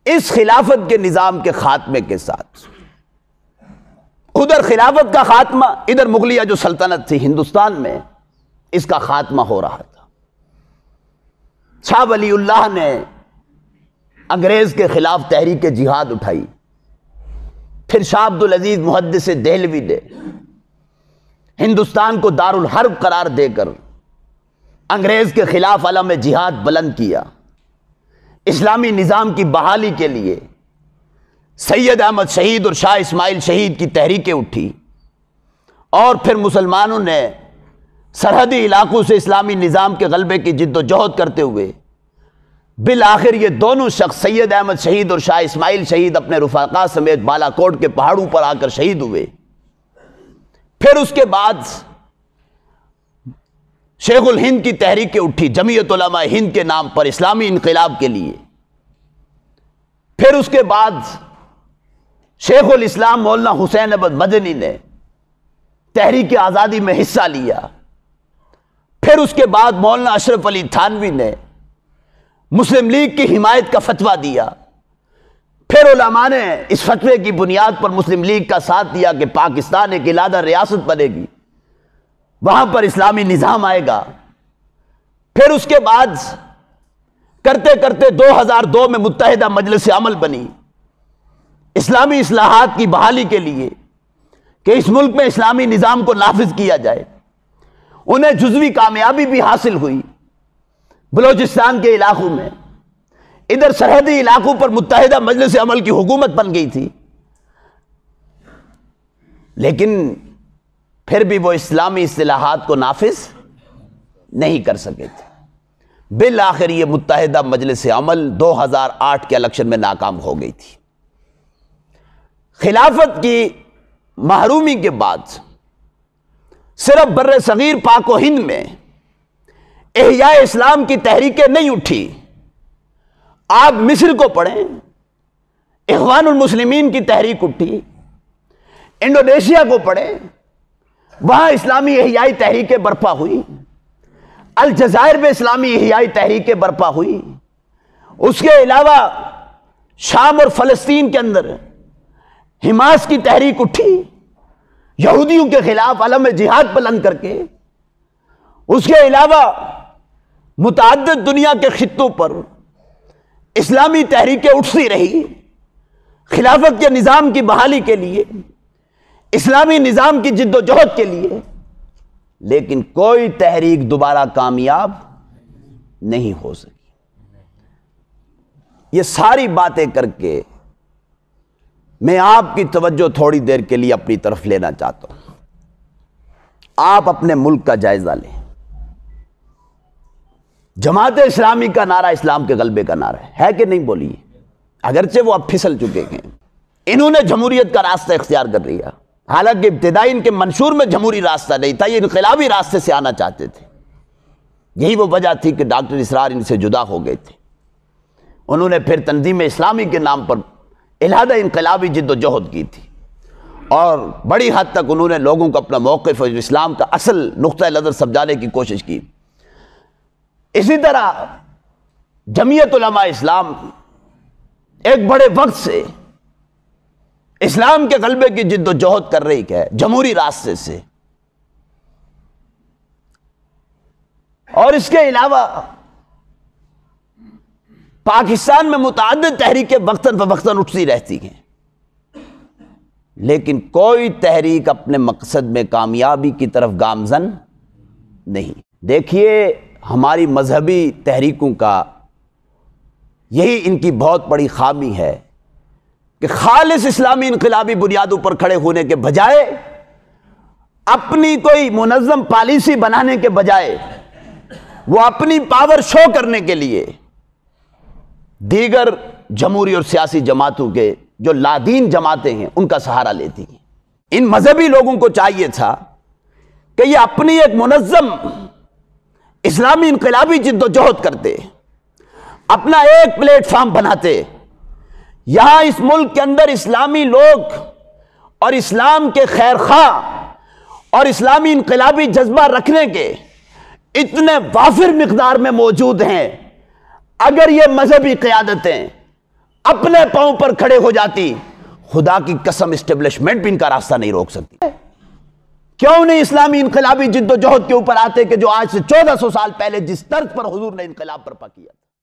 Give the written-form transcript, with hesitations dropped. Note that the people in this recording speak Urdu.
اس خلافت کے نظام کے خاتمے کے ساتھ ادھر خلافت کا خاتمہ، ادھر مغلیہ جو سلطنت تھی ہندوستان میں، اس کا خاتمہ ہو رہا تھا۔ شاہ ولی اللہ نے انگریز کے خلاف تحریک جہاد اٹھائی، پھر شاہ عبدالعزیز محدث دہلوی نے ہندوستان کو دارالحرب قرار دے کر انگریز کے خلاف علم جہاد بلند کیا، اسلامی نظام کی بحالی کے لیے سید احمد شہید اور شاہ اسماعیل شہید کی تحریکیں اٹھی، اور پھر مسلمانوں نے سرحدی علاقوں سے اسلامی نظام کے غلبے کی جد و جہد کرتے ہوئے بالآخر یہ دونوں شخص سید احمد شہید اور شاہ اسماعیل شہید اپنے رفقا سمیت بالا کوٹ کے پہاڑوں پر آ کر شہید ہوئے۔ پھر اس کے بعد شیخ الہند کی تحریکیں اٹھی جمعیت علماء ہند کے نام پر اسلامی انقلاب کے لیے۔ پھر اس کے بعد شیخ الاسلام مولانا حسین احمد مدنی نے تحریک آزادی میں حصہ لیا۔ پھر اس کے بعد مولانا اشرف علی تھانوی نے مسلم لیگ کی حمایت کا فتویٰ دیا۔ پھر علماء نے اس فتوے کی بنیاد پر مسلم لیگ کا ساتھ دیا کہ پاکستان ایک علیحدہ ریاست بنے گی، وہاں پر اسلامی نظام آئے گا۔ پھر اس کے بعد کرتے کرتے 2002 میں متحدہ مجلس عمل بنی اسلامی اصلاحات کی بحالی کے لیے کہ اس ملک میں اسلامی نظام کو نافذ کیا جائے۔ انہیں جزوی کامیابی بھی حاصل ہوئی بلوچستان کے علاقوں میں، ادھر سرحدی علاقوں پر متحدہ مجلس عمل کی حکومت بن گئی تھی، لیکن پھر بھی وہ اسلامی اصلاحات کو نافذ نہیں کر سکے تھے۔ بالآخر یہ متحدہ مجلس عمل 2008 کے الیکشن میں ناکام ہو گئی تھی۔ خلافت کی محرومی کے بعد صرف بر صغیر پاک و ہند میں احیاء اسلام کی تحریکیں نہیں اٹھی۔ آپ مصر کو پڑھیں، اخوان المسلمین کی تحریک اٹھی، انڈونیشیا کو پڑھیں، وہاں اسلامی احیائی تحریکیں برپا ہوئی، الجزائر میں اسلامی احیائی تحریکیں برپا ہوئی، اس کے علاوہ شام اور فلسطین کے اندر حماس کی تحریک اٹھی یہودیوں کے خلاف علم جہاد بلند کر کے، اس کے علاوہ متعدد دنیا کے خطوں پر اسلامی تحریکیں اٹھتی رہی خلافت کے نظام کی بحالی کے لیے، اسلامی نظام کی جد و جہد کے لیے، لیکن کوئی تحریک دوبارہ کامیاب نہیں ہو سکی۔ یہ ساری باتیں کر کے میں آپ کی توجہ تھوڑی دیر کے لیے اپنی طرف لینا چاہتا ہوں۔ آپ اپنے ملک کا جائزہ لیں۔ جماعت اسلامی کا نعرہ اسلام کے غلبے کا نعرہ ہے کہ نہیں؟ بولیے۔ اگرچہ وہ اب پھسل چکے ہیں، انہوں نے جمہوریت کا راستہ اختیار کر لیا، حالانکہ ابتدائی ان کے منشور میں جمہوری راستہ نہیں تھا، یہ انقلابی راستے سے آنا چاہتے تھے۔ یہی وہ وجہ تھی کہ ڈاکٹر اسرار ان سے جدا ہو گئے تھے۔ انہوں نے پھر تنظیم اسلامی کے نام پر علیحدہ انقلابی جد و جہد کی تھی، اور بڑی حد تک انہوں نے لوگوں کو اپنا موقف اور اسلام کا اصل نقطہ نظر سمجھانے کی کوشش کی۔ اسی طرح جمعیت علماء اسلام ایک بڑے وقت سے اسلام کے غلبے کی جد و جہد کر رہی ہے جمہوری راستے سے، اور اس کے علاوہ پاکستان میں متعدد تحریکیں وقتاً فوقتاً اٹھتی رہتی ہیں، لیکن کوئی تحریک اپنے مقصد میں کامیابی کی طرف گامزن نہیں۔ دیکھیے ہماری مذہبی تحریکوں کا یہی ان کی بہت بڑی خامی ہے کہ خالص اسلامی انقلابی بنیادوں پر کھڑے ہونے کے بجائے، اپنی کوئی منظم پالیسی بنانے کے بجائے، وہ اپنی پاور شو کرنے کے لیے دیگر جمہوری اور سیاسی جماعتوں کے جو لادین جماعتیں ہیں ان کا سہارا لیتی ہیں۔ ان مذہبی لوگوں کو چاہیے تھا کہ یہ اپنی ایک منظم اسلامی انقلابی جد و جہد کرتے، اپنا ایک پلیٹ فارم بناتے، یہاں اس ملک کے اندر اسلامی لوگ اور اسلام کے خیر خواہ اور اسلامی انقلابی جذبہ رکھنے کے اتنے وافر مقدار میں موجود ہیں۔ اگر یہ مذہبی قیادتیں اپنے پاؤں پر کھڑے ہو جاتی، خدا کی قسم اسٹیبلشمنٹ بھی ان کا راستہ نہیں روک سکتی۔ کیوں نہیں اسلامی انقلابی جد و جہد کے اوپر آتے کہ جو آج سے 1400 سال پہلے جس طرز پر حضور نے انقلاب برپا کیا تھا؟